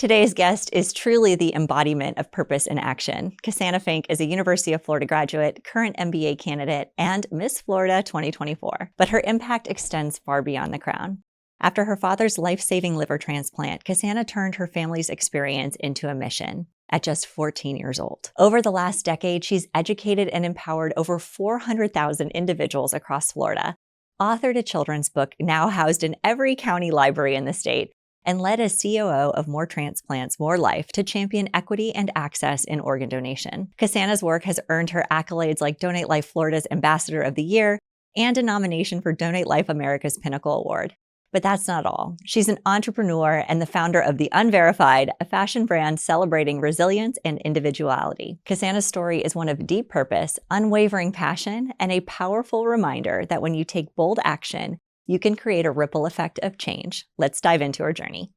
Today's guest is truly the embodiment of purpose in action. Casana Fink is a University of Florida graduate, current MBA candidate, and Miss Florida 2024. But her impact extends far beyond the crown. After her father's life-saving liver transplant, Cassana turned her family's experience into a mission at just 14 years old. Over the last decade, she's educated and empowered over 400,000 individuals across Florida, authored a children's book now housed in every county library in the state, and led as COO of More Transplants, More Life to champion equity and access in organ donation. Cassana's work has earned her accolades like Donate Life Florida's Ambassador of the Year and a nomination for Donate Life America's Pinnacle Award. But that's not all. She's an entrepreneur and the founder of the Unverified, a fashion brand celebrating resilience and individuality. Cassana's story is one of deep purpose, unwavering passion, and a powerful reminder that when you take bold action, you can create a ripple effect of change. Let's dive into her journey.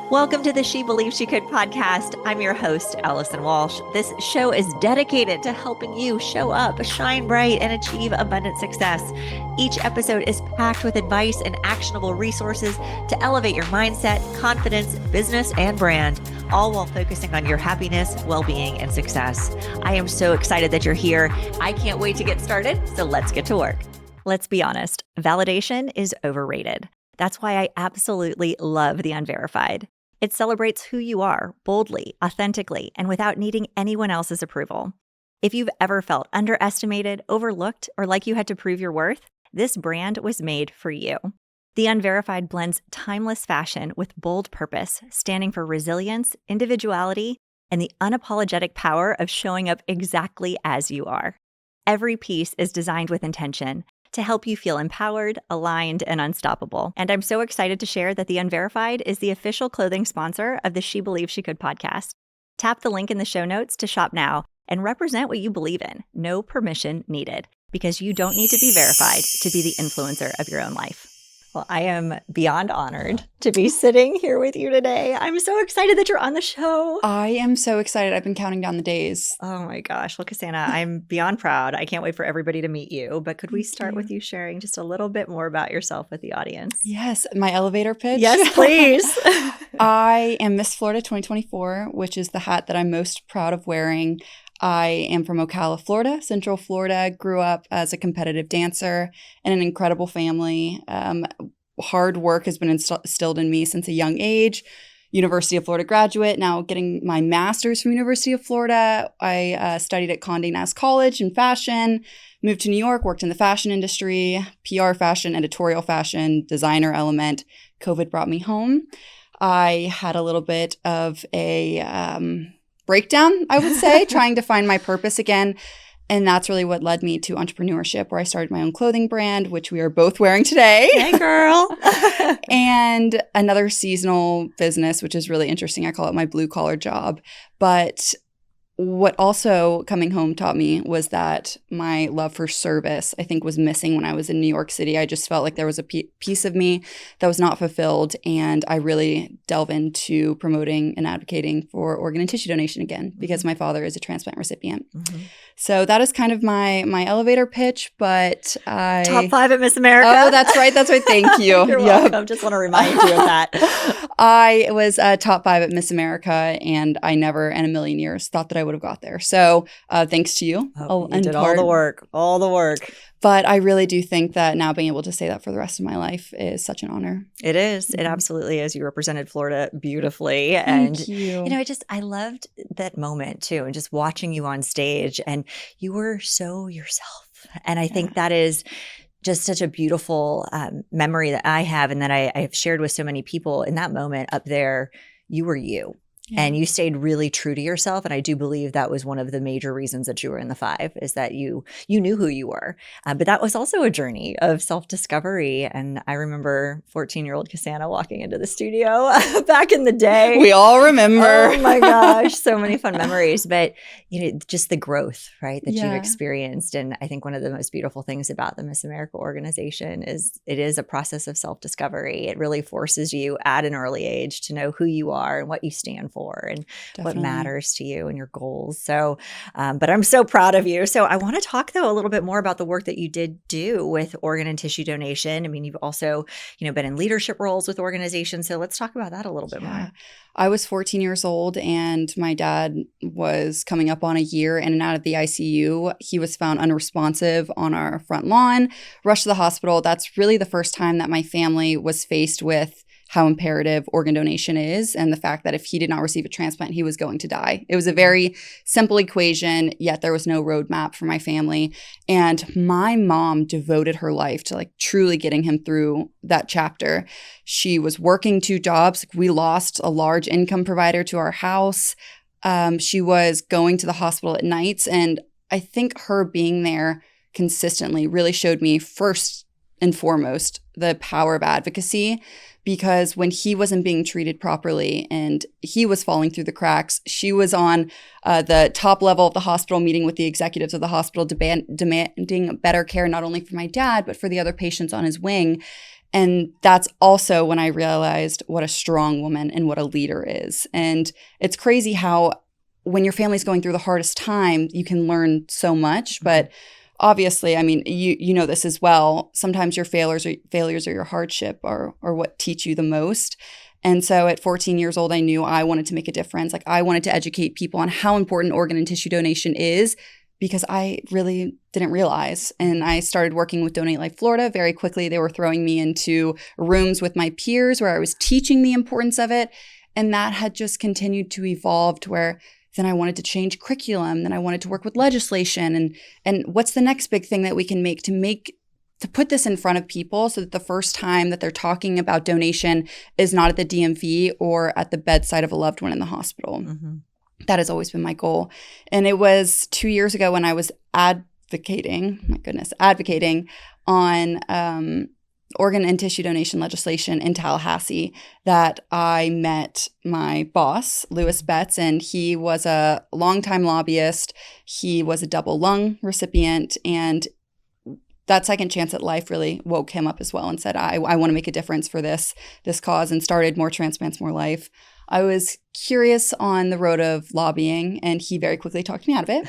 Welcome to the She Believed She Could podcast. I'm your host, Allison Walsh. This show is dedicated to helping you show up, shine bright, and achieve abundant success. Each episode is packed with advice and actionable resources to elevate your mindset, confidence, business, and brand, all while focusing on your happiness, well-being, and success. I am so excited that you're here. I can't wait to get started, so let's get to work. Let's be honest, validation is overrated. That's why I absolutely love the Unverified. It celebrates who you are, boldly, authentically, and without needing anyone else's approval. If you've ever felt underestimated, overlooked, or like you had to prove your worth, this brand was made for you. The Unverified blends timeless fashion with bold purpose, standing for resilience, individuality, and the unapologetic power of showing up exactly as you are. Every piece is designed with intention to help you feel empowered, aligned, and unstoppable. And I'm so excited to share that the Unverified is the official clothing sponsor of the She Believed She Could podcast. Tap the link in the show notes to shop now and represent what you believe in. No permission needed, because you don't need to be verified to be the influencer of your own life. Well, I am beyond honored to be sitting here with you today. I'm so excited that you're on the show. I am so excited. I've been counting down the days. Oh my gosh. Well, Cassana, I'm beyond proud. I can't wait for everybody to meet you. But could we start with you sharing just a little bit more about yourself with the audience? Yes. My elevator pitch. Yes, please. I am Miss Florida 2024, which is the hat that I'm most proud of wearing. I am from Ocala, Florida, Central Florida, grew up as a competitive dancer in an incredible family. Hard work has been instilled in me since a young age. University of Florida graduate, now getting my master's from University of Florida. I studied at Condé Nast College in fashion, moved to New York, worked in the fashion industry, PR fashion, editorial fashion, designer element. COVID brought me home. I had a little bit of a breakdown, I would say, trying to find my purpose again. And that's really what led me to entrepreneurship, where I started my own clothing brand, which we are both wearing today. Hey, girl. And another seasonal business, which is really interesting. I call it my blue collar job. But what also coming home taught me was that my love for service, I think, was missing when I was in New York City. I just felt like there was a piece of me that was not fulfilled. And I really delve into promoting and advocating for organ and tissue donation again, because my father is a transplant recipient. Mm-hmm. So that is kind of my elevator pitch, but Top 5 at Miss America. Oh, that's right. That's right. Thank you. You're welcome. Just want to remind you of that. I was top 5 at Miss America, and I never in a million years thought that I would have got there. So thanks to you. You did all the work. But I really do think that now being able to say that for the rest of my life is such an honor. It is. It absolutely is. You represented Florida beautifully. Thank you. I loved that moment too. And just watching you on stage, and you were so yourself. And I think that is just such a beautiful memory that I have, and that I have shared with so many people. In that moment up there, you were you. Yeah. And you stayed really true to yourself. And I do believe that was one of the major reasons that you were in the 5, is that you knew who you were. But that was also a journey of self-discovery. And I remember 14-year-old Cassana walking into the studio back in the day. We all remember. Oh my gosh, so many fun memories. But just the growth, right, that you've experienced. And I think one of the most beautiful things about the Miss America organization is it is a process of self-discovery. It really forces you at an early age to know who you are and what you stand for. for and Definitely. what matters to you and your goals. So, but I'm so proud of you. So I want to talk though a little bit more about the work that you did do with organ and tissue donation. I mean, you've also, been in leadership roles with organizations. So let's talk about that a little bit more. I was 14 years old and my dad was coming up on a year in and out of the ICU. He was found unresponsive on our front lawn, rushed to the hospital. That's really the first time that my family was faced with how imperative organ donation is and the fact that if he did not receive a transplant, he was going to die. It was a very simple equation, yet there was no roadmap for my family. And my mom devoted her life to truly getting him through that chapter. She was working 2 jobs. We lost a large income provider to our house. She was going to the hospital at nights. And I think her being there consistently really showed me first and foremost the power of advocacy. Because when he wasn't being treated properly and he was falling through the cracks, she was on the top level of the hospital meeting with the executives of the hospital demanding better care, not only for my dad, but for the other patients on his wing. And that's also when I realized what a strong woman and what a leader is. And it's crazy how when your family's going through the hardest time, you can learn so much. But obviously, I mean, you know this as well. Sometimes your failures or your hardship are what teach you the most. And so at 14 years old, I knew I wanted to make a difference. I wanted to educate people on how important organ and tissue donation is because I really didn't realize. And I started working with Donate Life Florida. Very quickly, they were throwing me into rooms with my peers where I was teaching the importance of it. And that had just continued to evolve to where then I wanted to change curriculum. Then I wanted to work with legislation. And what's the next big thing that we can make to put this in front of people so that the first time that they're talking about donation is not at the DMV or at the bedside of a loved one in the hospital. Mm-hmm. That has always been my goal. And it was 2 years ago when I was advocating on organ and tissue donation legislation in Tallahassee that I met my boss, Louis Betts, and he was a longtime lobbyist. He was a double lung recipient, and that second chance at life really woke him up as well and said, I want to make a difference for this cause, and started More Transplants, More Life. I was curious on the road of lobbying, and he very quickly talked me out of it.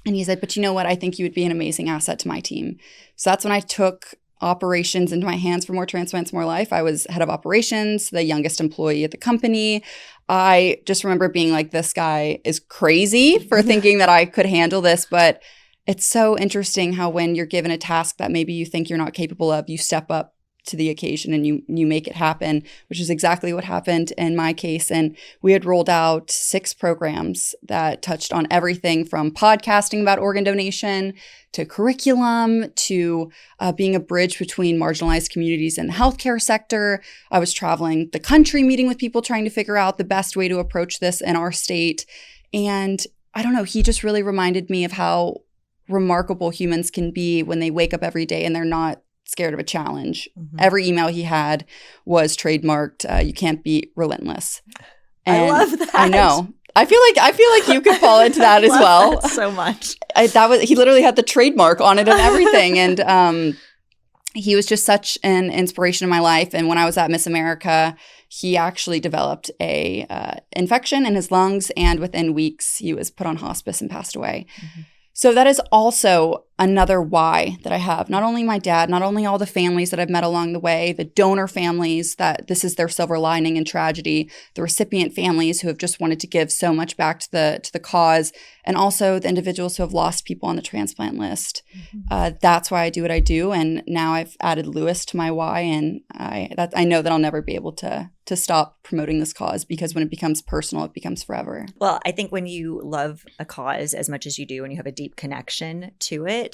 And he said, but you know what? I think you would be an amazing asset to my team. So that's when I took operations into my hands for More Transplants, More Life. I was head of operations, the youngest employee at the company. I just remember being like, this guy is crazy for thinking that I could handle this. But it's so interesting how when you're given a task that maybe you think you're not capable of, you step up to the occasion and you make it happen, which is exactly what happened in my case. And we had rolled out 6 programs that touched on everything from podcasting about organ donation to curriculum to being a bridge between marginalized communities and the healthcare sector. I was traveling the country, meeting with people, trying to figure out the best way to approach this in our state. And I don't know, he just really reminded me of how remarkable humans can be when they wake up every day and they're not scared of a challenge. Mm-hmm. Every email he had was trademarked. You can't be relentless. And I love that. I know. I feel like you could fall into that as well. That so much. He literally had the trademark on it and everything. And he was just such an inspiration in my life. And when I was at Miss America, he actually developed a infection in his lungs, and within weeks he was put on hospice and passed away. Mm-hmm. So that is also another why that I have. Not only my dad, not only all the families that I've met along the way, the donor families that this is their silver lining in tragedy, the recipient families who have just wanted to give so much back to the cause, and also the individuals who have lost people on the transplant list. Mm-hmm. That's why I do what I do. And now I've added Louis to my why, and I know that I'll never be able to stop promoting this cause, because when it becomes personal, it becomes forever. Well, I think when you love a cause as much as you do and you have a deep connection to it,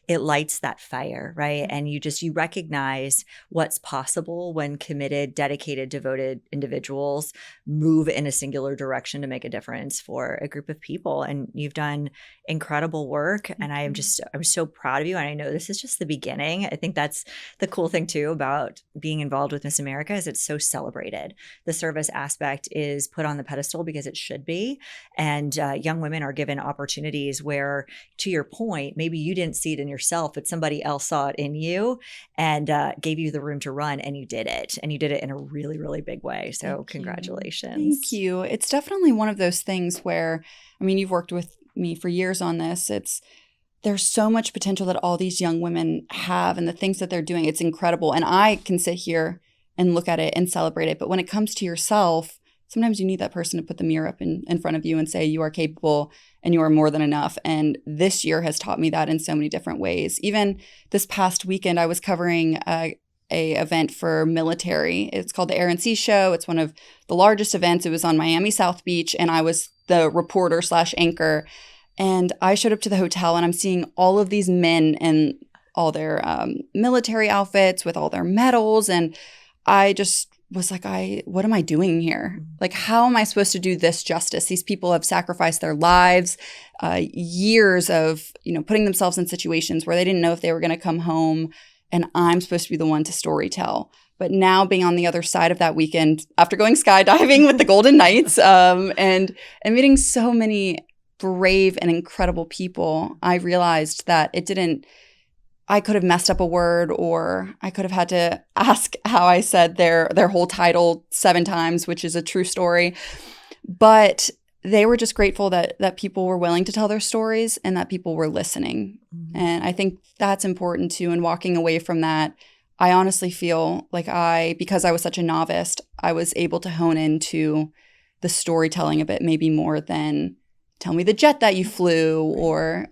it lights that fire, right? And you recognize what's possible when committed, dedicated, devoted individuals move in a singular direction to make a difference for a group of people. And you've done incredible work. And I'm so proud of you. And I know this is just the beginning. I think that's the cool thing too about being involved with Miss America is it's so celebrated. The service aspect is put on the pedestal because it should be. And young women are given opportunities where, to your point, maybe you didn't didn't see it in yourself, but somebody else saw it in you and gave you the room to run, and you did it. And you did it in a really, really big way. So congratulations. Thank you. It's definitely one of those things where, I mean, you've worked with me for years on this. There's so much potential that all these young women have, and the things that they're doing, it's incredible. And I can sit here and look at it and celebrate it. But when it comes to yourself, sometimes you need that person to put the mirror up in front of you and say, you are capable and you are more than enough. And this year has taught me that in so many different ways. Even this past weekend, I was covering a event for military. It's called the Air and Sea Show. It's one of the largest events. It was on Miami South Beach, and I was the reporter / anchor. And I showed up to the hotel, and I'm seeing all of these men in all their military outfits with all their medals. And I just was like, what am I doing here? Like, how am I supposed to do this justice? These people have sacrificed their lives, years of, putting themselves in situations where they didn't know if they were going to come home. And I'm supposed to be the one to storytell. But now being on the other side of that weekend, after going skydiving with the Golden Knights and meeting so many brave and incredible people, I realized that I could have messed up a word, or I could have had to ask how I said their whole title 7 times, which is a true story. But they were just grateful that people were willing to tell their stories and that people were listening. Mm-hmm. And I think that's important too. And walking away from that, I honestly feel like because I was such a novice, I was able to hone into the storytelling a bit, maybe more than tell me the jet that you flew or,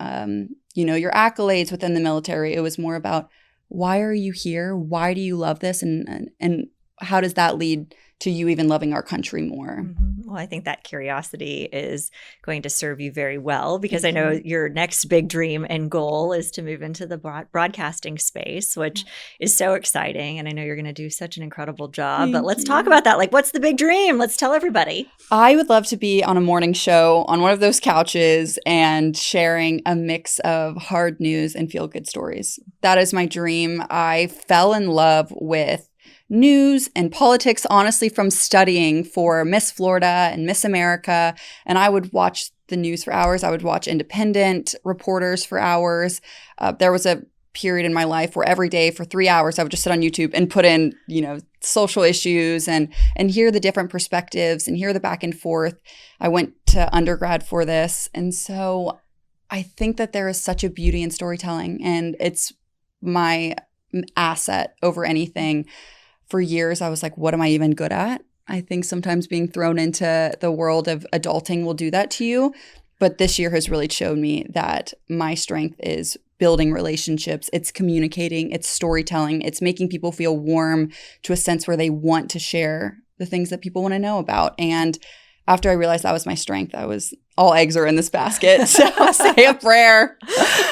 your accolades within the military. It was more about, why are you here? Why do you love this? And how does that lead to you even loving our country more? Mm-hmm. Well, I think that curiosity is going to serve you very well, because I know your next big dream and goal is to move into the broadcasting space, which is so exciting. And I know you're going to do such an incredible job. But let's talk about that. Like, what's the big dream? Let's tell everybody. I would love to be on a morning show on one of those couches and sharing a mix of hard news and feel-good stories. That is my dream. I fell in love with news and politics, honestly, from studying for Miss Florida and Miss America. And I would watch the news for hours. I would watch independent reporters for hours. There was a period in my life where every day for 3 hours, I would just sit on YouTube and put in, social issues and hear the different perspectives and hear the back and forth. I went to undergrad for this. And so I think that there is such a beauty in storytelling, and it's my asset over anything. For years, I was like, what am I even good at? I think sometimes being thrown into the world of adulting will do that to you. But this year has really shown me that my strength is building relationships. It's communicating. It's storytelling. It's making people feel warm to a sense where they want to share the things that people want to know about. And after I realized that was my strength, I was, all eggs are in this basket. So say a prayer.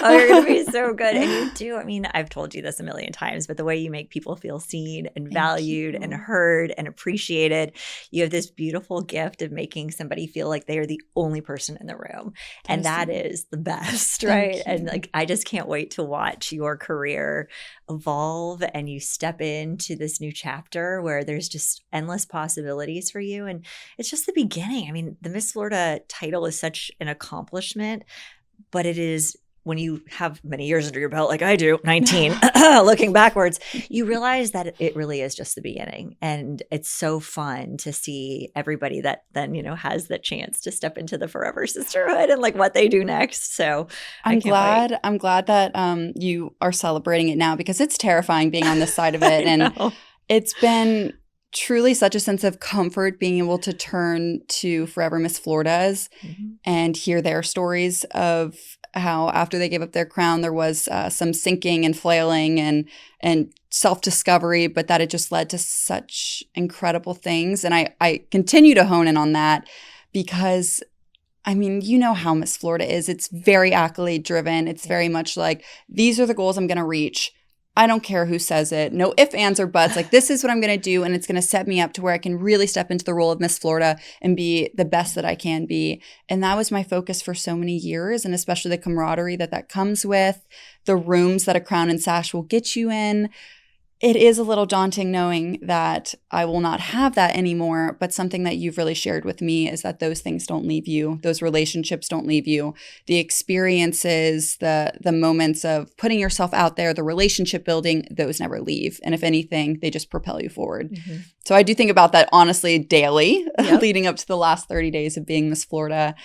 Oh, you're going to be so good. And you do. I mean, I've told you this a million times, but the way you make people feel seen and valued and heard and appreciated, you have this beautiful gift of making somebody feel like they are the only person in the room. And that is the best, right? And like, I just can't wait to watch your career evolve and you step into this new chapter where there's just endless possibilities for you. And it's just the beginning. I mean, the Miss Florida title is such an accomplishment, but it is, when you have many years under your belt, like I do, 19, looking backwards, you realize that it really is just the beginning. And it's so fun to see everybody that then, has the chance to step into the Forever Sisterhood and like what they do next. So I'm glad that you are celebrating it now, because it's terrifying being on this side of it. And it's been truly such a sense of comfort being able to turn to Forever Miss Floridas and hear their stories of how after they gave up their crown, there was some sinking and flailing and self-discovery, but that it just led to such incredible things. And I continue to hone in on that because, I mean, you know how Miss Florida is. It's very accolade driven. It's very much like, these are the goals I'm going to reach. I don't care who says it. No ifs, ands, or buts. Like, this is what I'm going to do. And it's going to set me up to where I can really step into the role of Miss Florida and be the best that I can be. And that was my focus for so many years. And especially the camaraderie that comes with, the rooms that a crown and sash will get you in. it is a little daunting knowing that I will not have that anymore. But something that you've really shared with me is that those things don't leave you. Those relationships don't leave you. The experiences, the moments of putting yourself out there, the relationship building, those never leave. And if anything, they just propel you forward. Mm-hmm. So I do think about that honestly daily, leading up to the last 30 days of being Miss Florida.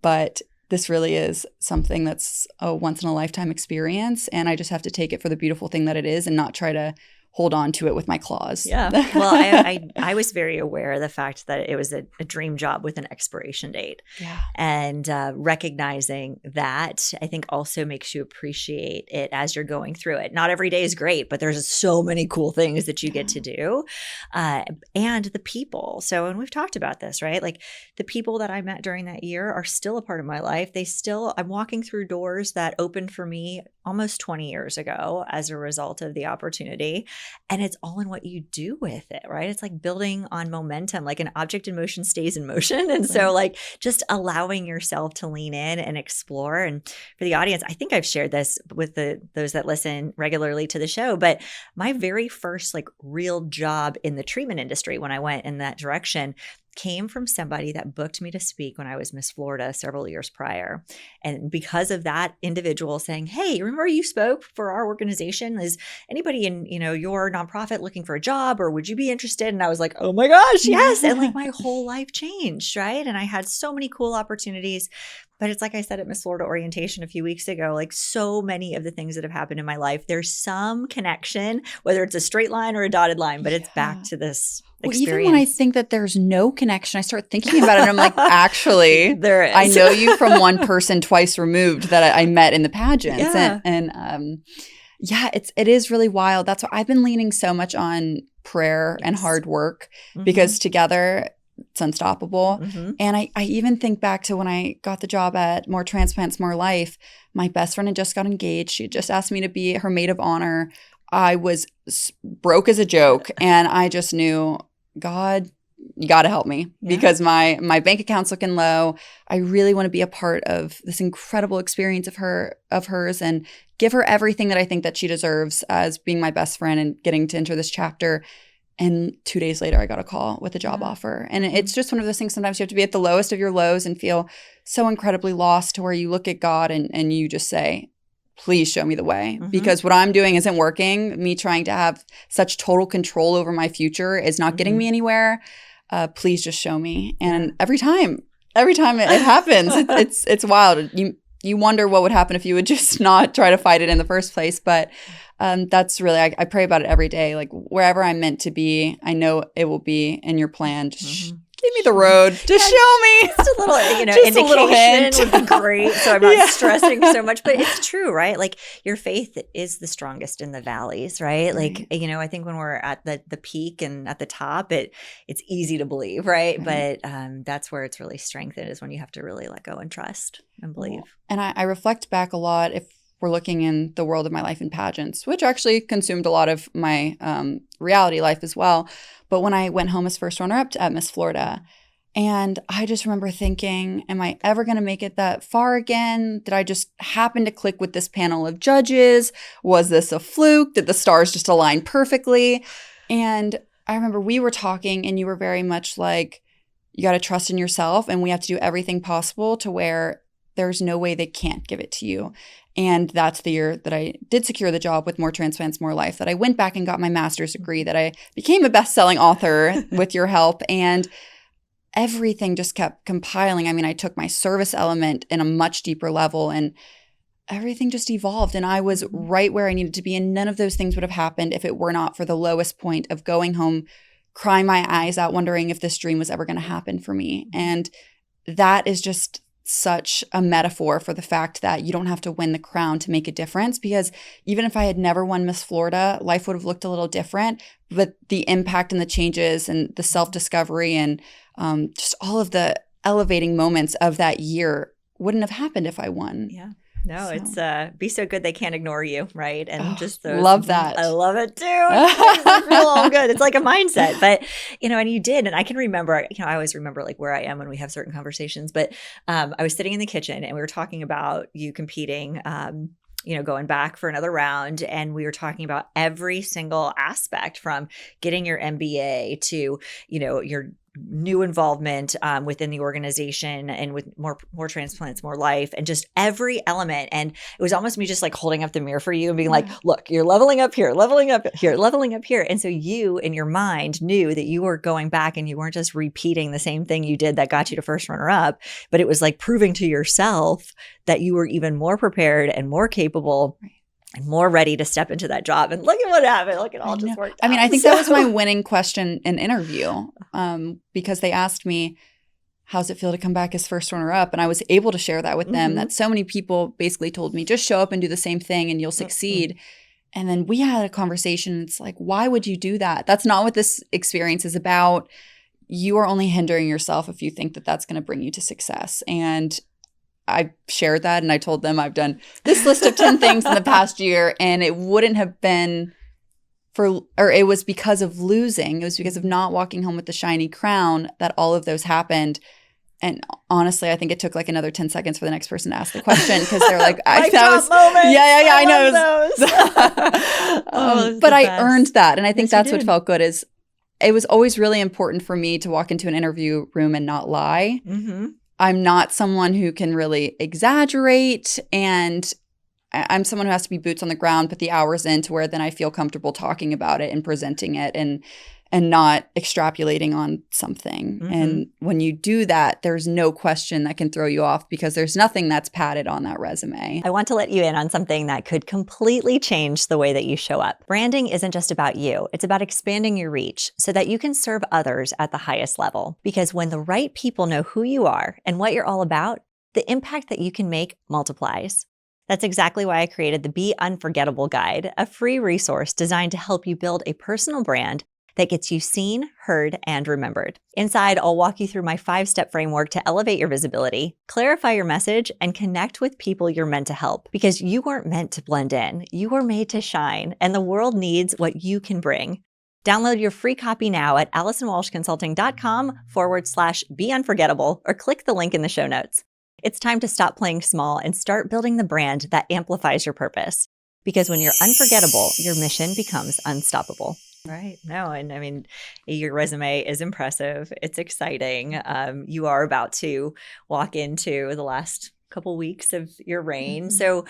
But this really is something that's a once in a lifetime experience. And I just have to take it for the beautiful thing that it is and not try to hold on to it with my claws. Yeah. Well, I was very aware of the fact that it was a dream job with an expiration date. Yeah. And recognizing that, I think, also makes you appreciate it as you're going through it. Not every day is great, but there's so many cool things that you get to do. And the people. So, and we've talked about this, right? Like the people that I met during that year are still a part of my life. I'm walking through doors that opened for me almost 20 years ago as a result of the opportunity. And it's all in what you do with it, right? It's like building on momentum, like an object in motion stays in motion. And so like just allowing yourself to lean in and explore. And for the audience, I think I've shared this with those that listen regularly to the show, but my very first like real job in the treatment industry when I went in that direction came from somebody that booked me to speak when I was Miss Florida several years prior. And because of that individual saying, hey, remember you spoke for our organization? Is anybody in, your nonprofit looking for a job, or would you be interested? And I was like, oh my gosh, yes. And like my whole life changed, right? And I had so many cool opportunities. But it's like I said at Miss Florida orientation a few weeks ago, like so many of the things that have happened in my life, there's some connection, whether it's a straight line or a dotted line, but it's back to this experience. Even when I think that there's no connection, I start thinking about it and I'm like, actually, there is. I know you from one person twice removed that I met in the pageants. Yeah. And it is really wild. That's why I've been leaning so much on prayer and hard work because together it's unstoppable. Mm-hmm. And I even think back to when I got the job at More Transplants, More Life. My best friend had just got engaged. She just asked me to be her maid of honor. I was broke as a joke. And I just knew, God, you got to help me because my bank account's looking low. I really want to be a part of this incredible experience of hers and give her everything that I think that she deserves as being my best friend and getting to enter this chapter. And 2 days later, I got a call with a job offer. And it's just one of those things. Sometimes you have to be at the lowest of your lows and feel so incredibly lost to where you look at God and you just say, please show me the way. Because what I'm doing isn't working. Me trying to have such total control over my future is not getting me anywhere. Please just show me. And every time it happens, it's wild. You wonder what would happen if you would just not try to fight it in the first place. But that's really, I pray about it every day. Like wherever I'm meant to be, I know it will be in your plan. Just give me the road. Just show me. Just a little, indication would be great. So I'm not stressing so much, but it's true, right? Like your faith is the strongest in the valleys, right? Like, I think when we're at the peak and at the top, it's easy to believe, right? But that's where it's really strengthened is when you have to really let go and trust and believe. And I reflect back a lot if we're looking in the world of my life in pageants, which actually consumed a lot of my reality life as well. But when I went home as first runner-up at Miss Florida, and I just remember thinking, am I ever going to make it that far again? Did I just happen to click with this panel of judges? Was this a fluke? Did the stars just align perfectly? And I remember we were talking and you were very much like, you got to trust in yourself and we have to do everything possible to where there's no way they can't give it to you. And that's the year that I did secure the job with More Transplants, More Life, that I went back and got my master's degree, that I became a best-selling author with your help. And everything just kept compiling. I mean, I took my service element in a much deeper level and everything just evolved. And I was right where I needed to be. And none of those things would have happened if it were not for the lowest point of going home, crying my eyes out, wondering if this dream was ever going to happen for me. And that is just such a metaphor for the fact that you don't have to win the crown to make a difference, because even if I had never won Miss Florida, life would have looked a little different. But the impact and the changes and the self-discovery and just all of the elevating moments of that year wouldn't have happened if I won. Yeah. No, it's be so good they can't ignore you, right? And just those, love that. I love it too. It's real good. It's like a mindset, but and you did, and I can remember. I always remember like where I am when we have certain conversations. But I was sitting in the kitchen and we were talking about you competing going back for another round, and we were talking about every single aspect from getting your MBA to, your new involvement within the organization and with more transplants, more life, and just every element. And it was almost me just like holding up the mirror for you and being like, look, you're leveling up here, leveling up here, leveling up here. And so you in your mind knew that you were going back and you weren't just repeating the same thing you did that got you to first runner up, but it was like proving to yourself that you were even more prepared and more capable and more ready to step into that job. And look at what happened. Look, it all just worked out. I mean, I think that was my winning question in interview because they asked me, how's it feel to come back as first runner up? And I was able to share that with them, that so many people basically told me, just show up and do the same thing and you'll succeed. And then we had a conversation. It's like, why would you do that? That's not what this experience is about. You are only hindering yourself if you think that that's going to bring you to success. And I shared that and I told them I've done this list of 10 things in the past year, and it wouldn't have been it was because of losing. It was because of not walking home with the shiny crown that all of those happened. And honestly, I think it took like another 10 seconds for the next person to ask the question because they're like, I know. But I earned that. And I think that's what felt good is it was always really important for me to walk into an interview room and not lie. I'm not someone who can really exaggerate, and I'm someone who has to be boots on the ground, put the hours in to where then I feel comfortable talking about it and presenting it and not extrapolating on something. And when you do that, there's no question that can throw you off because there's nothing that's padded on that resume. I want to let you in on something that could completely change the way that you show up. Branding isn't just about you. It's about expanding your reach so that you can serve others at the highest level. Because when the right people know who you are and what you're all about, the impact that you can make multiplies. That's exactly why I created the Be Unforgettable Guide, a free resource designed to help you build a personal brand that gets you seen, heard, and remembered. Inside, I'll walk you through my 5-step framework to elevate your visibility, clarify your message, and connect with people you're meant to help. Because you weren't meant to blend in. You were made to shine, and the world needs what you can bring. Download your free copy now at AllisonWalshConsulting.com/beunforgettable or click the link in the show notes. It's time to stop playing small and start building the brand that amplifies your purpose. Because when you're unforgettable, your mission becomes unstoppable. Right. No, and I mean, your resume is impressive. It's exciting. You are about to walk into the last couple weeks of your reign. So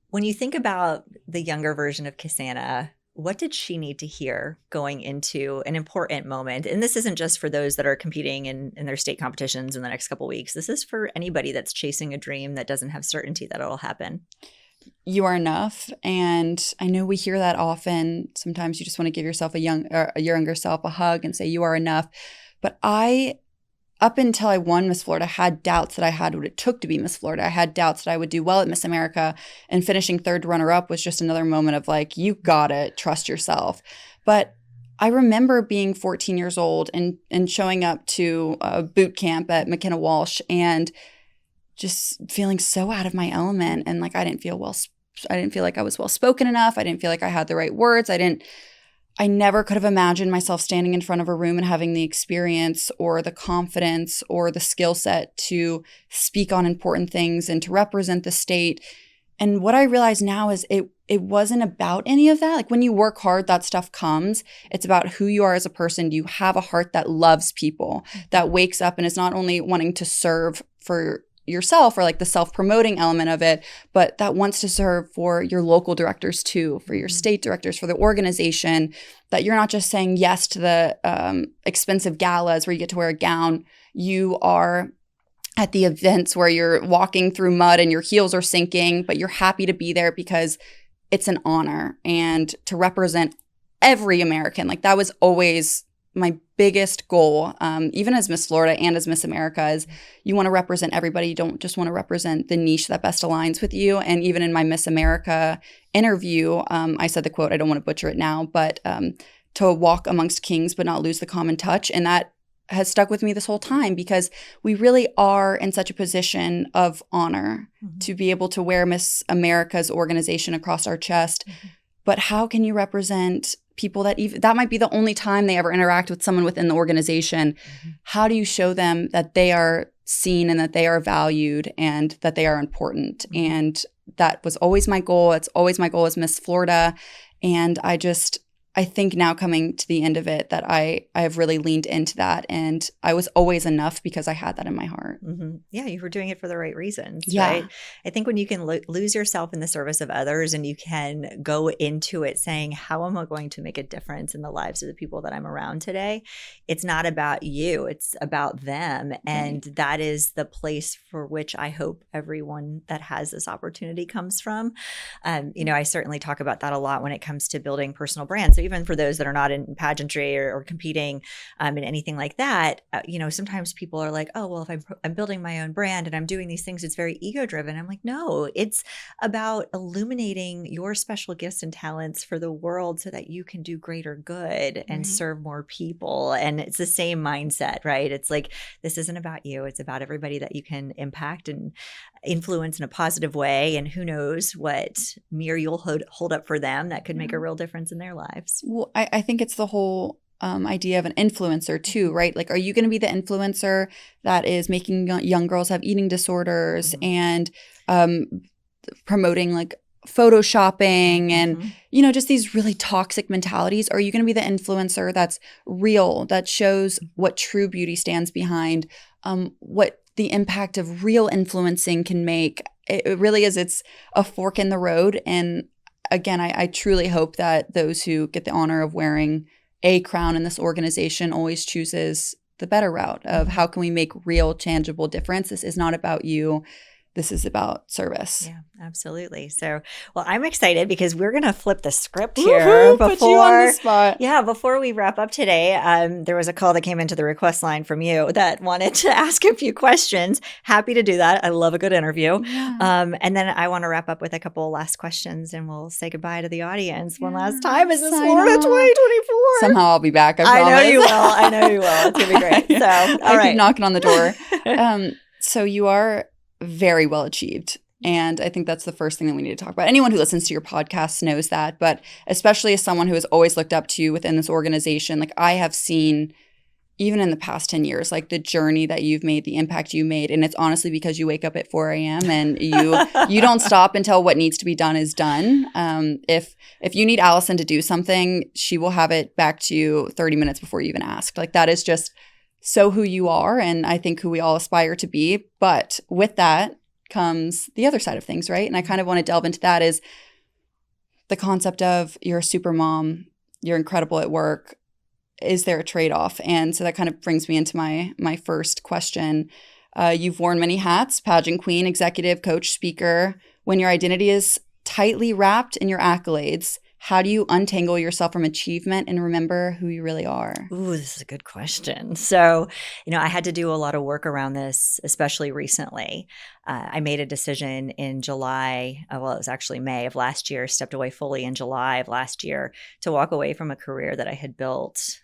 when you think about the younger version of Cassana, what did she need to hear going into an important moment? And this isn't just for those that are competing in their state competitions in the next couple of weeks. This is for anybody that's chasing a dream that doesn't have certainty that it'll happen. You are enough. And I know we hear that often. Sometimes you just want to give yourself a younger self a hug and say you are enough. But up until I won Miss Florida, had doubts that I had what it took to be Miss Florida. I had doubts that I would do well at Miss America, and finishing third runner-up was just another moment of like, you got it, trust yourself. But I remember being 14 years old and showing up to a boot camp at McKenna Walsh and just feeling so out of my element. And like, I didn't feel like I was well spoken enough. I didn't feel like I had the right words. I never could have imagined myself standing in front of a room and having the experience or the confidence or the skill set to speak on important things and to represent the state. And what I realize now is it wasn't about any of that. Like when you work hard, that stuff comes. It's about who you are as a person. Do you have a heart that loves people, that wakes up and is not only wanting to serve for yourself or like the self-promoting element of it, but that wants to serve for your local directors too, for your state directors, for the organization, that you're not just saying yes to the expensive galas where you get to wear a gown. You are at the events where you're walking through mud and your heels are sinking, but you're happy to be there because it's an honor and to represent every American. Like that was always my biggest goal, even as Miss Florida and as Miss America, is you want to represent everybody. You don't just want to represent the niche that best aligns with you. And even in my Miss America interview, I said the quote, I don't want to butcher it now, but to walk amongst kings but not lose the common touch. And that has stuck with me this whole time because we really are in such a position of honor to be able to wear Miss America's organization across our chest. But how can you represent people that might be the only time they ever interact with someone within the organization? How do you show them that they are seen and that they are valued and that they are important. And that was always my goal. It's always my goal as Miss Florida. And I think now coming to the end of it that I have really leaned into that, and I was always enough because I had that in my heart. Mm-hmm. Yeah, you were doing it for the right reasons, Yeah. right? I think when you can lose yourself in the service of others and you can go into it saying, how am I going to make a difference in the lives of the people that I'm around today? It's not about you, it's about them. And that is the place for which I hope everyone that has this opportunity comes from. I certainly talk about that a lot when it comes to building personal brands. So even for those that are not in pageantry or competing in anything like that, sometimes people are like, oh, well, if I'm building my own brand and I'm doing these things, it's very ego driven. I'm like, no, it's about illuminating your special gifts and talents for the world so that you can do greater good and serve more people. And it's the same mindset, right? It's like, this isn't about you. It's about everybody that you can impact and influence in a positive way. And who knows what mirror you'll hold up for them that could make a real difference in their lives. Well, I think it's the whole idea of an influencer too, right? Like, are you going to be the influencer that is making young girls have eating disorders and promoting like photoshopping and, just these really toxic mentalities? Or are you going to be the influencer that's real, that shows what true beauty stands behind, what the impact of real influencing can make? It really is. It's a fork in the road. And again, I truly hope that those who get the honor of wearing a crown in this organization always chooses the better route of how can we make real, tangible difference. This is not about you. This is about service. Yeah, absolutely. So, well, I'm excited because we're going to flip the script here put you on the spot. Yeah, before we wrap up today, there was a call that came into the request line from you that wanted to ask a few questions. Happy to do that. I love a good interview. Yeah. And then I want to wrap up with a couple last questions and we'll say goddbye to the audience one last time. Is this Florida 2024? Somehow I'll be back. I know you will. I know you will. It's going to be great. So, I keep knocking on the door. So you are very well achieved. And I think that's the first thing that we need to talk about. Anyone who listens to your podcast knows that, but especially as someone who has always looked up to you within this organization, like I have seen even in the past 10 years, like the journey that you've made, the impact you made. And it's honestly because you wake up at 4 a.m. and you don't stop until what needs to be done is done. If you need Allison to do something, she will have it back to you 30 minutes before you even ask. Like that is just so who you are, and I think who we all aspire to be. But with that comes the other side of things, right? And I kind of want to delve into that is the concept of you're a super mom, you're incredible at work. Is there a trade-off? And so that kind of brings me into my first question. You've worn many hats: pageant queen, executive, coach, speaker. When your identity is tightly wrapped in your accolades, how do you untangle yourself from achievement and remember who you really are? Ooh, this is a good question. So, I had to do a lot of work around this, especially recently. I made a decision in July, it was actually May of last year, stepped away fully in July of last year to walk away from a career that I had built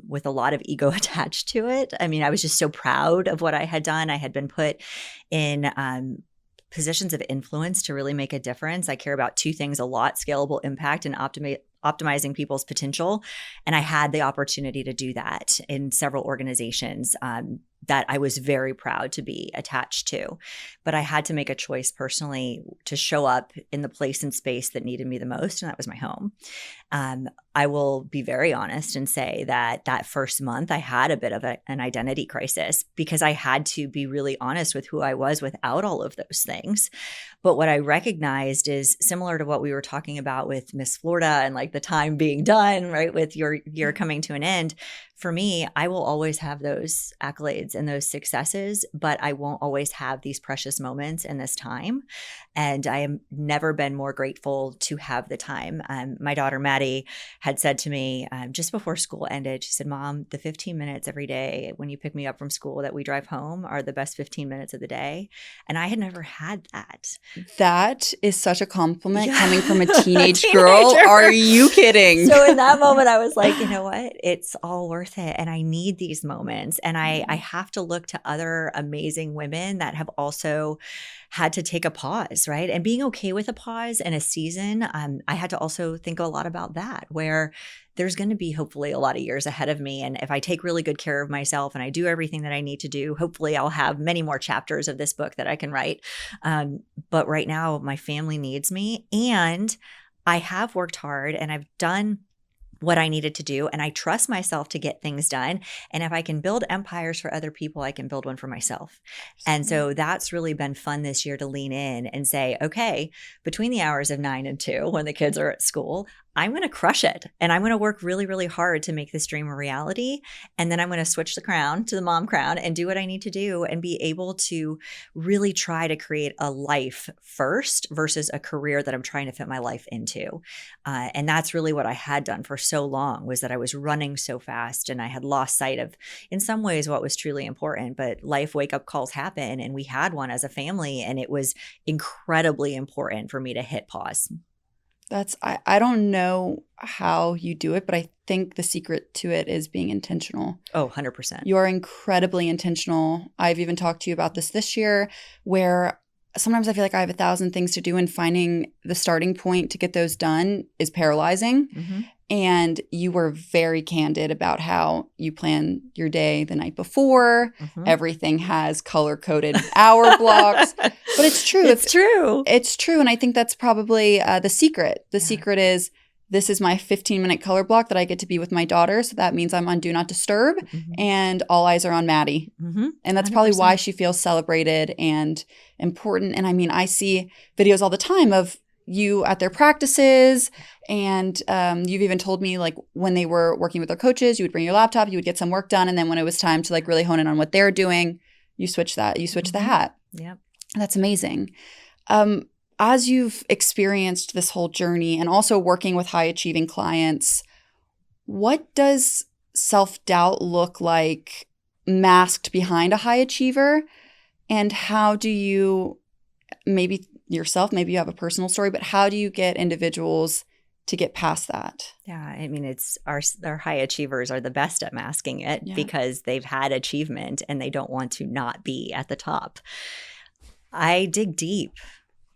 with a lot of ego attached to it. I mean, I was just so proud of what I had done. I had been put in positions of influence to really make a difference. I care about two things a lot: scalable impact and optimizing people's potential. And I had the opportunity to do that in several organizations that I was very proud to be attached to. But I had to make a choice personally to show up in the place and space that needed me the most, and that was my home. I will be very honest and say that first month I had a bit of an identity crisis because I had to be really honest with who I was without all of those things. But what I recognized is similar to what we were talking about with Miss Florida and like the time being done, right, with your year coming to an end. For me, I will always have those accolades and those successes, but I won't always have these precious moments in this time. And I have never been more grateful to have the time. My daughter, Maddie, had said to me just before school ended, she said, "Mom, the 15 minutes every day when you pick me up from school that we drive home are the best 15 minutes of the day." And I had never had that. That is such a compliment coming from a teenage girl. Are you kidding? So in that moment, I was like, you know what? It's all worth it. And I need these moments. And I have to look to other amazing women that have also had to take a pause, right? And being okay with a pause and a season. I had to also think a lot about that, where where there's going to be hopefully a lot of years ahead of me. And if I take really good care of myself and I do everything that I need to do, hopefully I'll have many more chapters of this book that I can write. But right now, my family needs me. And I have worked hard and I've done what I needed to do. And I trust myself to get things done. And if I can build empires for other people, I can build one for myself. And so that's really been fun this year to lean in and say, okay, between the hours of 9 and 2, when the kids are at school, I'm going to crush it. And I'm going to work really, really hard to make this dream a reality. And then I'm going to switch the crown to the mom crown and do what I need to do and be able to really try to create a life first versus a career that I'm trying to fit my life into. And that's really what I had done for so long, was that I was running so fast and I had lost sight of, in some ways, what was truly important. But life wake-up calls happen, and we had one as a family, and it was incredibly important for me to hit pause. I don't know how you do it, but I think the secret to it is being intentional. Oh, 100%. You're incredibly intentional. I've even talked to you about this year, where sometimes I feel like I have 1,000 things to do, and finding the starting point to get those done is paralyzing. Mm-hmm. And you were very candid about how you plan your day the night before. Mm-hmm. Everything has color-coded hour blocks. But it's true. It's true. It's true. And I think that's probably the secret. The secret is, this is my 15-minute color block that I get to be with my daughter. So that means I'm on Do Not Disturb. Mm-hmm. And all eyes are on Maddie. Mm-hmm. And that's 100%. Probably why she feels celebrated and important. And I mean, I see videos all the time of you at their practices, and you've even told me, like, when they were working with their coaches, you would bring your laptop, you would get some work done, and then when it was time to like really hone in on what they're doing, you switch the hat. Yep. That's amazing. As you've experienced this whole journey and also working with high achieving clients, what does self-doubt look like masked behind a high achiever, and how do you, maybe yourself, maybe you have a personal story, but how do you get individuals to get past that? Yeah, I mean, it's our high achievers are the best at masking it because they've had achievement and they don't want to not be at the top. I dig deep,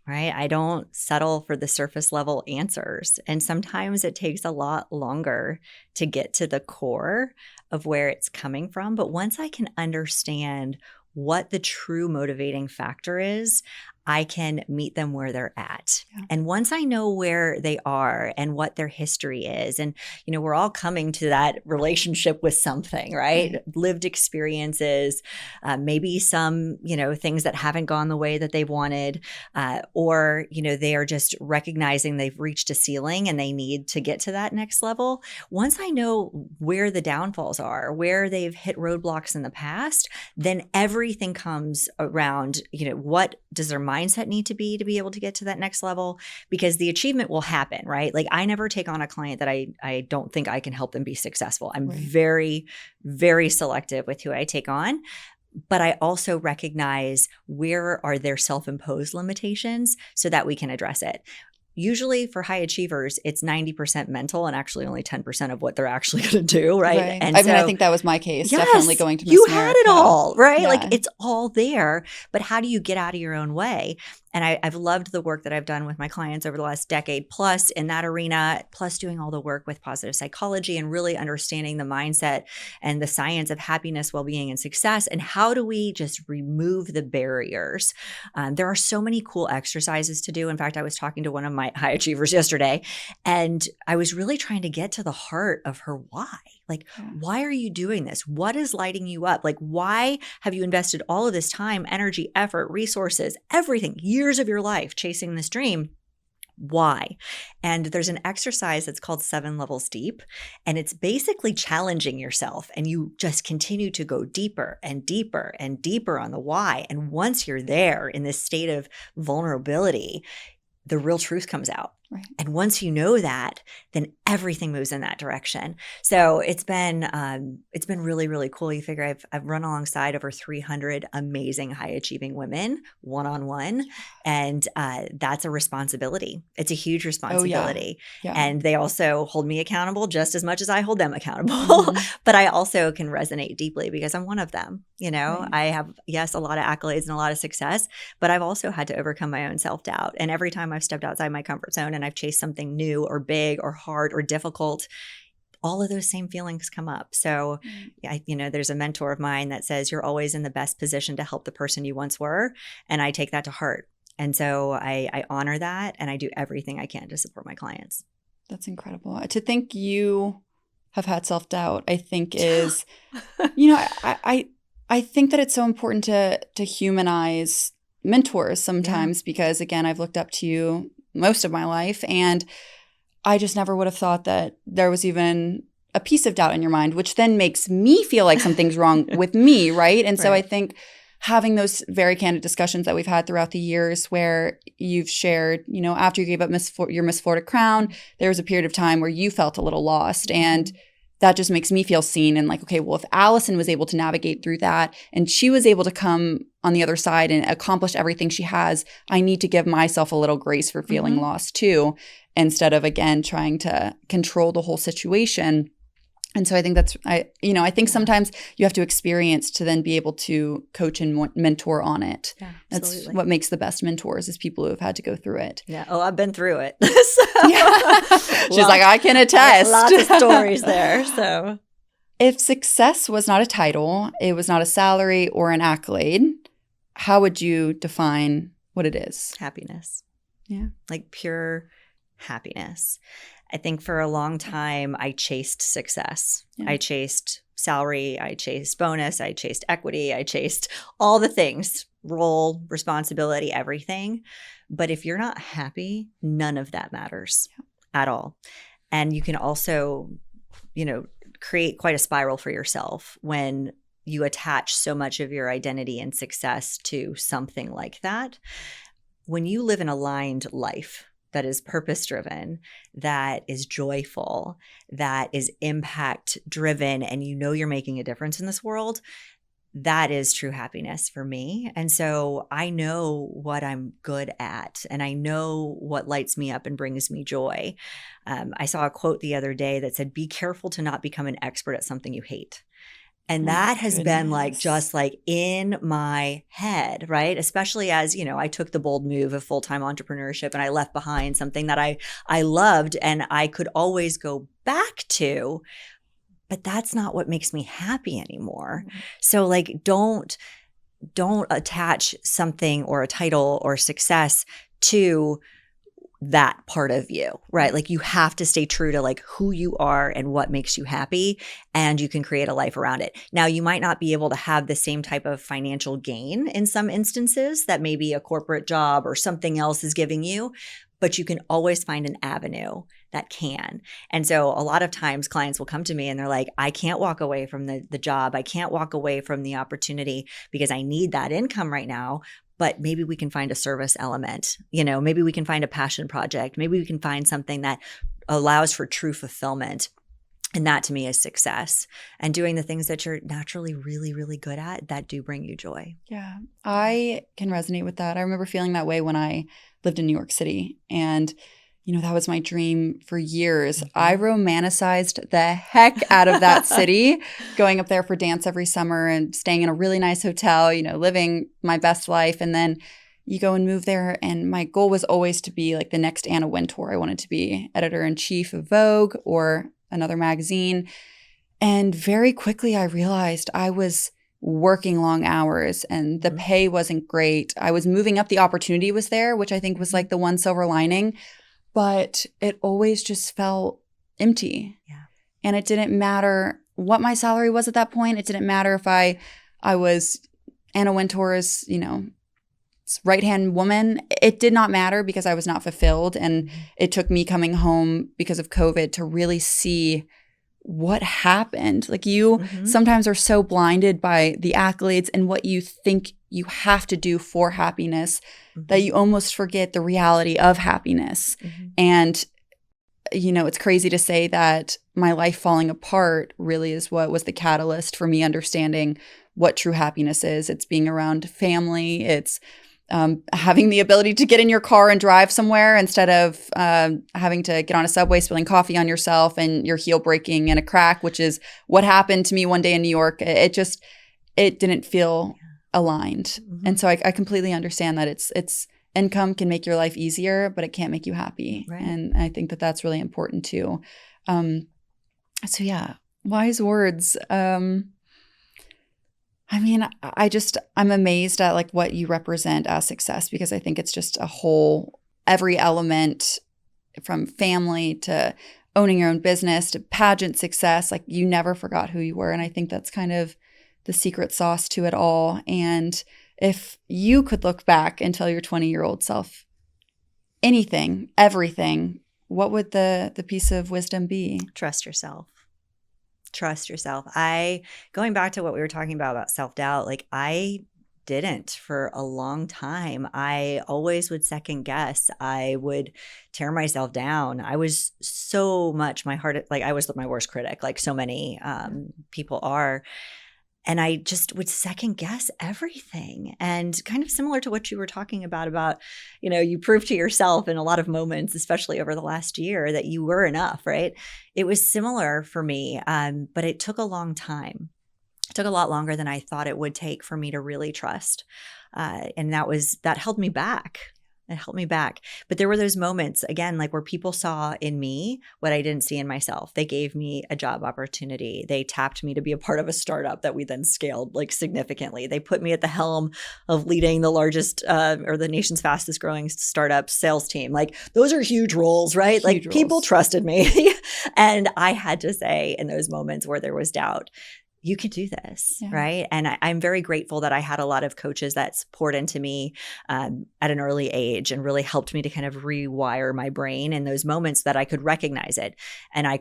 right? I don't settle for the surface level answers. And sometimes it takes a lot longer to get to the core of where it's coming from. But once I can understand what the true motivating factor is, I can meet them where they're at. Yeah. And once I know where they are and what their history is, and, you know, we're all coming to that relationship with something, right? Lived experiences, maybe some, you know, things that haven't gone the way that they wanted, or, you know, they are just recognizing they've reached a ceiling and they need to get to that next level. Once I know where the downfalls are, where they've hit roadblocks in the past, then everything comes around, you know, what does their mindset need to be able to get to that next level? Because the achievement will happen, right? Like, I never take on a client that I don't think I can help them be successful. I'm very, very selective with who I take on. But I also recognize where are their self-imposed limitations so that we can address it. Usually for high achievers, it's 90% mental and actually only 10% of what they're actually going to do, right? And I mean, I think that was my case. Yes, definitely going to Miss you America. had it all, right? Yeah. Like, it's all there. But how do you get out of your own way? And I've loved the work that I've done with my clients over the last decade plus in that arena, plus doing all the work with positive psychology and really understanding the mindset and the science of happiness, well-being, and success. And how do we just remove the barriers? There are so many cool exercises to do. In fact, I was talking to one of my high achievers yesterday, and I was really trying to get to the heart of her why. Like, why are you doing this? What is lighting you up? Like, why have you invested all of this time, energy, effort, resources, everything, years of your life chasing this dream? Why? And there's an exercise that's called 7 Levels Deep, and it's basically challenging yourself, and you just continue to go deeper and deeper and deeper on the why. And once you're there in this state of vulnerability, the real truth comes out. Right. And once you know that, then everything moves in that direction. So it's been really, really cool. You figure I've run alongside over 300 amazing high achieving women one-on-one. And that's a responsibility. It's a huge responsibility. Oh, yeah. And they also hold me accountable just as much as I hold them accountable. Mm-hmm. But I also can resonate deeply because I'm one of them. You know, right. I have, yes, a lot of accolades and a lot of success, but I've also had to overcome my own self-doubt. And every time I've stepped outside my comfort zone and when I've chased something new or big or hard or difficult, all of those same feelings come up. So, there's a mentor of mine that says you're always in the best position to help the person you once were. And I take that to heart. And so I honor that, and I do everything I can to support my clients. That's incredible. To think you have had self-doubt, I think is, I think that it's so important to humanize mentors sometimes because, again, I've looked up to you most of my life, and I just never would have thought that there was even a piece of doubt in your mind, which then makes me feel like something's wrong with me, right? And so I think having those very candid discussions that we've had throughout the years where you've shared, after you gave up your Miss Florida crown, there was a period of time where you felt a little lost. And that just makes me feel seen and like, okay, well, if Allison was able to navigate through that and she was able to come on the other side and accomplish everything she has, I need to give myself a little grace for feeling lost too, instead of, again, trying to control the whole situation. And so I think I think sometimes you have to experience to then be able to coach and mentor on it. Yeah, that's what makes the best mentors is people who have had to go through it. Yeah. Oh, I've been through it. She's like, I can attest. Lots of stories there. So if success was not a title, it was not a salary or an accolade, how would you define what it is? Happiness. Yeah. Like pure happiness. I think for a long time, I chased success. Yeah. I chased salary. I chased bonus. I chased equity. I chased all the things, role, responsibility, everything. But if you're not happy, none of that matters at all. And you can also, create quite a spiral for yourself when you attach so much of your identity and success to something like that. When you live an aligned life, that is purpose-driven, that is joyful, that is impact-driven, and you're making a difference in this world, that is true happiness for me. And so I know what I'm good at, and I know what lights me up and brings me joy. I saw a quote the other day that said, "Be careful to not become an expert at something you hate." And that has been just in my head, right? Especially as, I took the bold move of full-time entrepreneurship and I left behind something that I loved and I could always go back to, but that's not what makes me happy anymore. Mm-hmm. So don't attach something or a title or success to that part of you, right? Like you have to stay true to who you are and what makes you happy, and you can create a life around it. Now, you might not be able to have the same type of financial gain in some instances that maybe a corporate job or something else is giving you, but you can always find an avenue that can. And so a lot of times clients will come to me and they're like, I can't walk away from the job. I can't walk away from the opportunity because I need that income right now. But maybe we can find a service element, maybe we can find a passion project. Maybe we can find something that allows for true fulfillment. And that to me is success, and doing the things that you're naturally really, really good at that do bring you joy. Yeah, I can resonate with that. I remember feeling that way when I lived in New York City, and that was my dream for years. Mm-hmm. I romanticized the heck out of that city, going up there for dance every summer and staying in a really nice hotel, living my best life. And then you go and move there. And my goal was always to be like the next Anna Wintour. I wanted to be editor-in-chief of Vogue or another magazine. And very quickly I realized I was working long hours and the pay wasn't great. I was moving up. The opportunity was there, which I think was like the one silver lining. But it always just felt empty. Yeah. And it didn't matter what my salary was at that point. It didn't matter if I was Anna Wintour's, right-hand woman. It did not matter because I was not fulfilled. And it took me coming home because of COVID to really see what happened. Like you sometimes are so blinded by the accolades and what you think you have to do for happiness that you almost forget the reality of happiness. And, it's crazy to say that my life falling apart really is what was the catalyst for me understanding what true happiness is. It's being around family. It's having the ability to get in your car and drive somewhere instead of having to get on a subway, spilling coffee on yourself and your heel breaking in a crack, which is what happened to me one day in New York. It didn't feel aligned. And so I completely understand that it's income can make your life easier, but it can't make you happy. Right. And I think that that's really important too. So yeah, wise words. I mean, I'm amazed at like what you represent as success, because I think it's just a whole, every element from family to owning your own business to pageant success. Like you never forgot who you were. And I think that's kind of the secret sauce to it all. And if you could look back and tell your 20-year-old self anything, everything, what would the piece of wisdom be? Trust yourself. Trust yourself. Going back to what we were talking about self-doubt, like I didn't for a long time. I always would second guess. I would tear myself down. I was so much I was my worst critic, like so many people are. And I just would second guess everything. And kind of similar to what you were talking about, you proved to yourself in a lot of moments, especially over the last year, that you were enough, right? It was similar for me, but it took a long time. It took a lot longer than I thought it would take for me to really trust. And that held me back. It held me back. But there were those moments, again, like where people saw in me what I didn't see in myself. They gave me a job opportunity. They tapped me to be a part of a startup that we then scaled like significantly. They put me at the helm of leading the largest or the nation's fastest growing startup sales team. Like those are huge roles, right? Huge like roles. People trusted me. And I had to say in those moments where there was doubt, you can do this, right? And I'm very grateful that I had a lot of coaches that poured into me at an early age and really helped me to kind of rewire my brain in those moments that I could recognize it. And I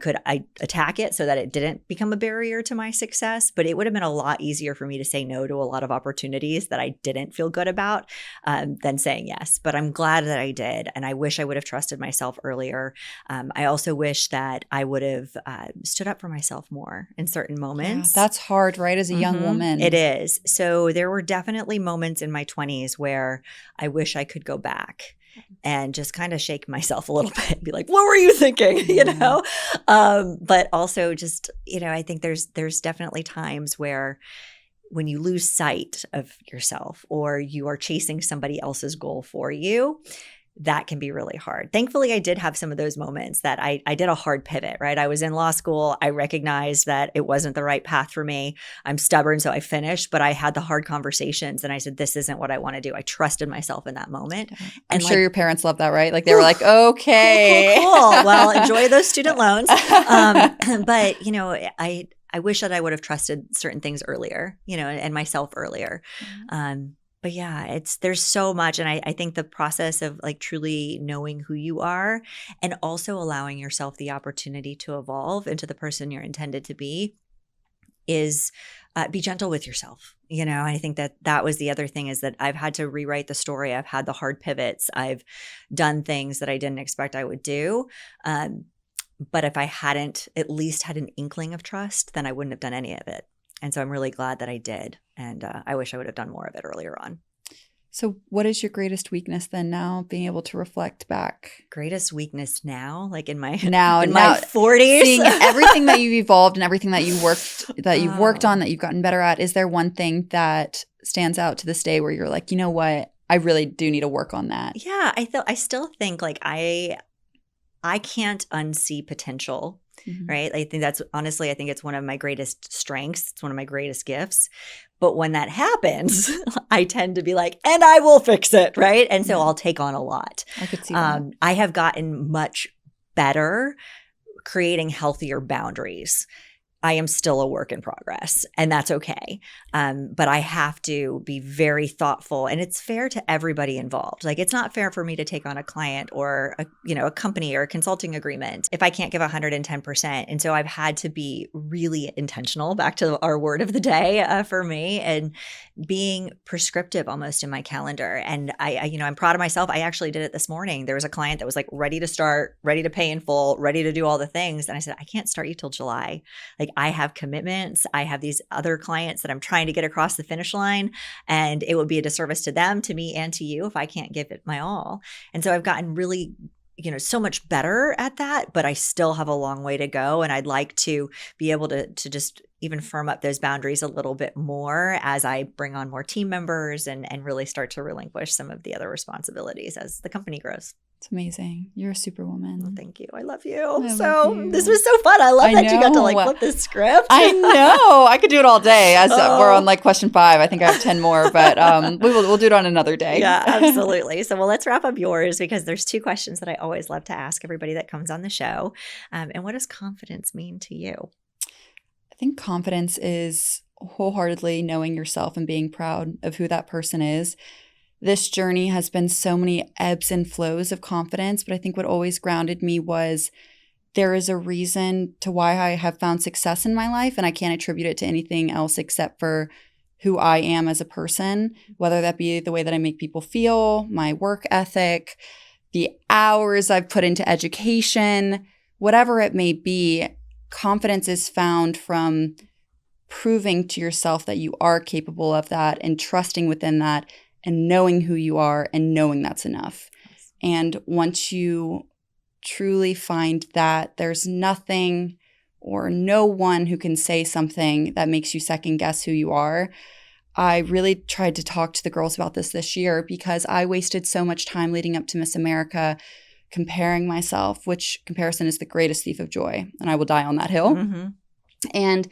attack it so that it didn't become a barrier to my success. But it would have been a lot easier for me to say no to a lot of opportunities that I didn't feel good about than saying yes. But I'm glad that I did. And I wish I would have trusted myself earlier. I also wish that I would have stood up for myself more in certain moments. Yeah, that's hard, right? As a young woman. It is. So there were definitely moments in my 20s where I wish I could go back and just kind of shake myself a little bit and be like, what were you thinking? But also just, I think there's definitely times where when you lose sight of yourself or you are chasing somebody else's goal for you, that can be really hard. Thankfully, I did have some of those moments that I did a hard pivot, right? I was in law school. I recognized that it wasn't the right path for me. I'm stubborn, so I finished, but I had the hard conversations and I said, this isn't what I want to do. I trusted myself in that moment. I'm sure your parents loved that, right? Like they were like, okay. Cool. Well, enjoy those student loans. But, I wish that I would have trusted certain things earlier, and myself earlier. But yeah, there's so much. And I think the process of like truly knowing who you are and also allowing yourself the opportunity to evolve into the person you're intended to be is be gentle with yourself. I think that was the other thing is that I've had to rewrite the story. I've had the hard pivots. I've done things that I didn't expect I would do. But if I hadn't at least had an inkling of trust, then I wouldn't have done any of it. And so I'm really glad that I did. And I wish I would have done more of it earlier on. So what is your greatest weakness then now, being able to reflect back? Greatest weakness now, like in my 40s? Seeing everything that you've evolved and everything that you've worked on, that you've gotten better at, is there one thing that stands out to this day where you're like, you know what, I really do need to work on that? Yeah, I still think like I can't unsee potential. Mm-hmm. Right. I think it's one of my greatest strengths. It's one of my greatest gifts. But when that happens, I tend to be like, and I will fix it. Right. And so I'll take on a lot. I could see that. I have gotten much better creating healthier boundaries. I am still a work in progress, and that's okay. But I have to be very thoughtful, and it's fair to everybody involved. Like, it's not fair for me to take on a client or a company or a consulting agreement if I can't give 110%. And so I've had to be really intentional, back to our word of the day for me, and being prescriptive almost in my calendar. And I'm proud of myself. I actually did it this morning. There was a client that was like ready to start, ready to pay in full, ready to do all the things. And I said, I can't start you till July. Like, I have commitments. I have these other clients that I'm trying to get across the finish line, and it would be a disservice to them, to me, and to you if I can't give it my all. And so I've gotten really, so much better at that, but I still have a long way to go. And I'd like to be able to just even firm up those boundaries a little bit more as I bring on more team members and really start to relinquish some of the other responsibilities as the company grows. It's amazing. You're a superwoman. Well, thank you. I love you. This was so fun. I love that you got to like flip this script. I know. I could do it all day. As we're on like question 5. I think I have 10 more, but we'll do it on another day. Yeah, absolutely. So let's wrap up yours, because there's 2 questions that I always love to ask everybody that comes on the show. And what does confidence mean to you? I think confidence is wholeheartedly knowing yourself and being proud of who that person is. This journey has been so many ebbs and flows of confidence, but I think what always grounded me was there is a reason to why I have found success in my life, and I can't attribute it to anything else except for who I am as a person, whether that be the way that I make people feel, my work ethic, the hours I've put into education, whatever it may be. Confidence is found from proving to yourself that you are capable of that and trusting within that and knowing who you are and knowing that's enough. And once you truly find that, there's nothing or no one who can say something that makes you second guess who you are. I really tried to talk to the girls about this year because I wasted so much time leading up to Miss America comparing myself, which comparison is the greatest thief of joy, and I will die on that hill. Mm-hmm. And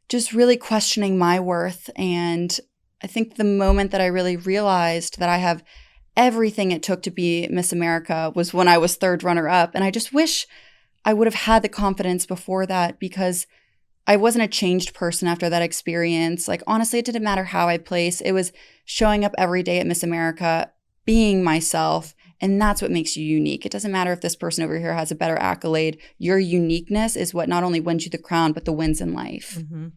just really questioning my worth. And I think the moment that I really realized that I have everything it took to be Miss America was when I was 3rd runner-up. And I just wish I would have had the confidence before that, because I wasn't a changed person after that experience. Like, honestly, it didn't matter how I placed. It was showing up every day at Miss America, being myself. And that's what makes you unique. It doesn't matter if this person over here has a better accolade. Your uniqueness is what not only wins you the crown, but the wins in life. Mm-hmm.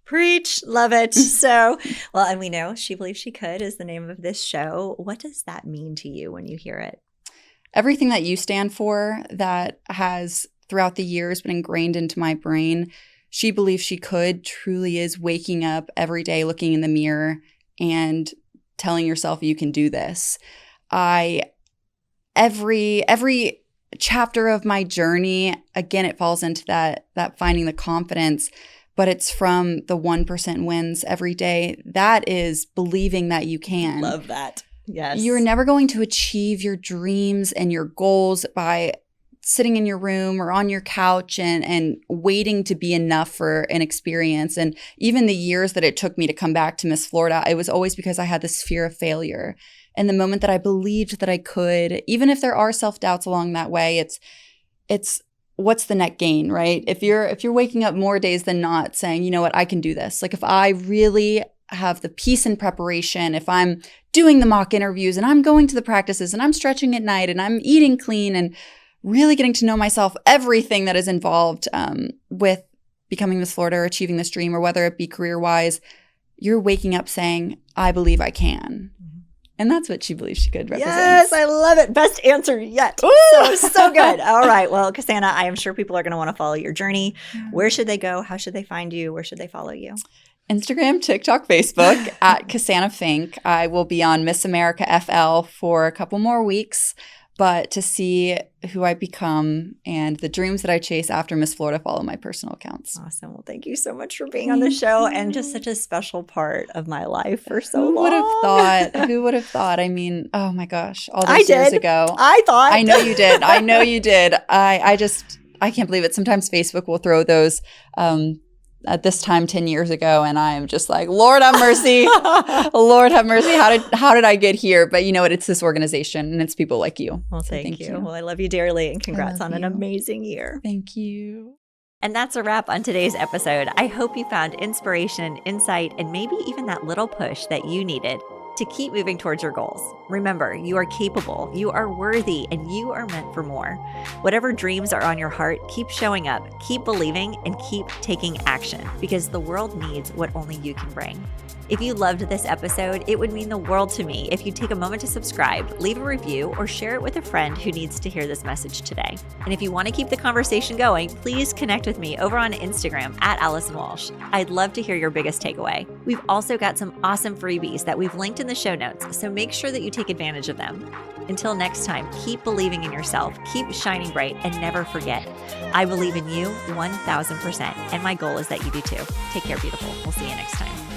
Preach. Love it. So, well, and we know She Believes She Could is the name of this show. What does that mean to you when you hear it? Everything that you stand for that has throughout the years been ingrained into my brain. She Believes She Could truly is waking up every day, looking in the mirror and telling yourself you can do this. Every chapter of my journey, again, it falls into that finding the confidence, but it's from the 1% wins every day. That is believing that you can. Love that. Yes. You're never going to achieve your dreams and your goals by sitting in your room or on your couch and waiting to be enough for an experience. And even the years that it took me to come back to Miss Florida, it was always because I had this fear of failure. And the moment that I believed that I could, even if there are self-doubts along that way, it's what's the net gain, right? If you're waking up more days than not saying, you know what, I can do this. Like, if I really have the peace and preparation, if I'm doing the mock interviews and I'm going to the practices and I'm stretching at night and I'm eating clean and really getting to know myself, everything that is involved with becoming Miss Florida or achieving this dream, or whether it be career-wise, you're waking up saying, I believe I can. And that's what She Believes She Could represents. Yes, I love it. Best answer yet. So good. All right. Well, Cassana, I am sure people are going to want to follow your journey. Where should they go? How should they find you? Where should they follow you? Instagram, TikTok, Facebook at Casana Fink. I will be on Miss America FL for a couple more weeks. But to see who I become and the dreams that I chase after Miss Florida, follow my personal accounts. Awesome. Well, thank you so much for being on the show and just such a special part of my life for so long. Who would have thought? Who would have thought? I mean, oh my gosh, all those years ago. I thought. I know you did. I know you did. I can't believe it. Sometimes Facebook will throw those at this time 10 years ago, and I'm just like, Lord have mercy. Lord have mercy. How did I get here? But you know what? It's this organization and it's people like you. Well, so thank you. Well, I love you dearly, and congrats on an amazing year. Thank you. And that's a wrap on today's episode. I hope you found inspiration, insight, and maybe even that little push that you needed to keep moving towards your goals. Remember, you are capable, you are worthy, and you are meant for more. Whatever dreams are on your heart, keep showing up, keep believing, and keep taking action, because the world needs what only you can bring. If you loved this episode, it would mean the world to me if you take a moment to subscribe, leave a review, or share it with a friend who needs to hear this message today. And if you want to keep the conversation going, please connect with me over on Instagram at Allison Walsh. I'd love to hear your biggest takeaway. We've also got some awesome freebies that we've linked in in the show notes, so make sure that you take advantage of them. Until next time, keep believing in yourself, keep shining bright, and never forget, I believe in you 1000%, and my goal is that you do too. Take care, beautiful. We'll see you next time.